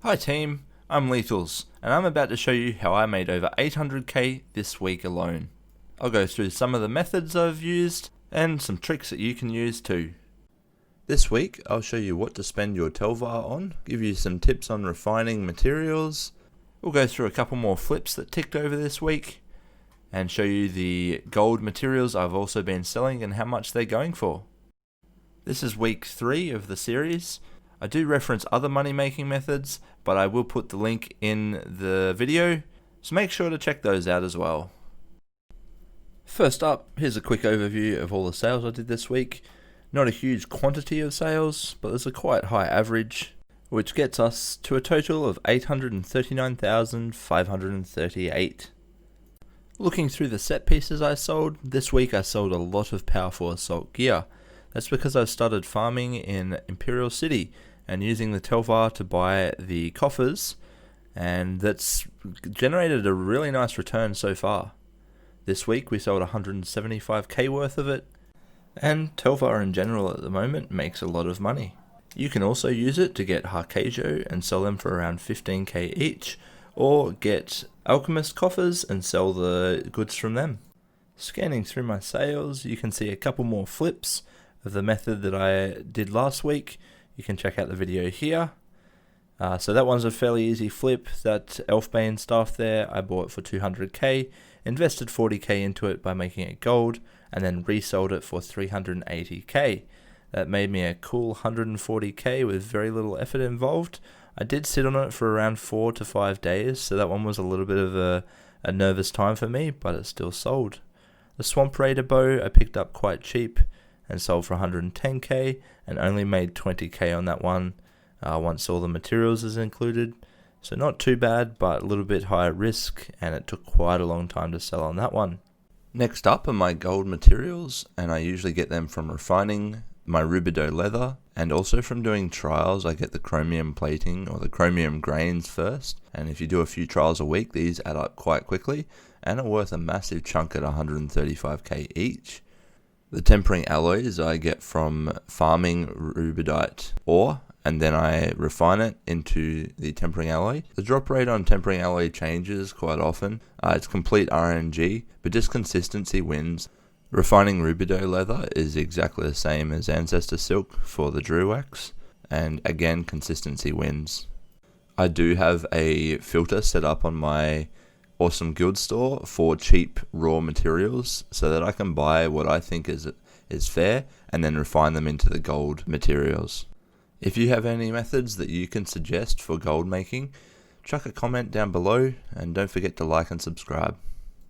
Hi team, I'm Lethals, and I'm about to show you how I made over 800k this week alone. I'll go through some of the methods I've used, and some tricks that you can use too. This week, I'll show you what to spend your Telvar on, give you some tips on refining materials, we'll go through a couple more flips that ticked over this week, and show you the gold materials I've also been selling and how much they're going for. This is week 3 of the series. I do reference other money making methods, but I will put the link in the video, so make sure to check those out as well. First up, here's a quick overview of all the sales I did this week. Not a huge quantity of sales, but there's a quite high average, which gets us to a total of 839,538. Looking through the set pieces I sold, this week I sold a lot of powerful assault gear. That's because I've started farming in Imperial City and using the Telvar to buy the coffers, and that's generated a really nice return so far. This week we sold 175k worth of it, and Telvar in general at the moment makes a lot of money. You can also use it to get Harcajo and sell them for around 15k each, or get Alchemist coffers and sell the goods from them. Scanning through my sales, you can see a couple more flips of the method that I did last week. You can check out the video here. So that one's a fairly easy flip. That Elfbane staff there I bought for 200k, invested 40k into it by making it gold, and then resold it for 380k. That made me a cool 140k with very little effort involved. I did sit on it for around 4 to 5 days, so that one was a little bit of a nervous time for me, but it still sold. The Swamp Raider bow I picked up quite cheap and sold for 110k, and only made 20k on that one once all the materials is included. So not too bad, but a little bit higher risk, and it took quite a long time to sell on that one. Next up are my gold materials, and I usually get them from refining my Rubidoux leather, and also from doing trials. I get the chromium plating or the chromium grains first, and if you do a few trials a week, these add up quite quickly and are worth a massive chunk at 135k each. The tempering alloys I get from farming rubidite ore, and then I refine it into the tempering alloy. The drop rate on tempering alloy changes quite often. It's complete RNG, but just consistency wins. Refining Rubidoux leather is exactly the same as Ancestor Silk for the Drew wax, and again consistency wins. I do have a filter set up on my awesome guild store for cheap raw materials so that I can buy what I think is fair and then refine them into the gold materials. If you have any methods that you can suggest for gold making, chuck a comment down below, and don't forget to like and subscribe.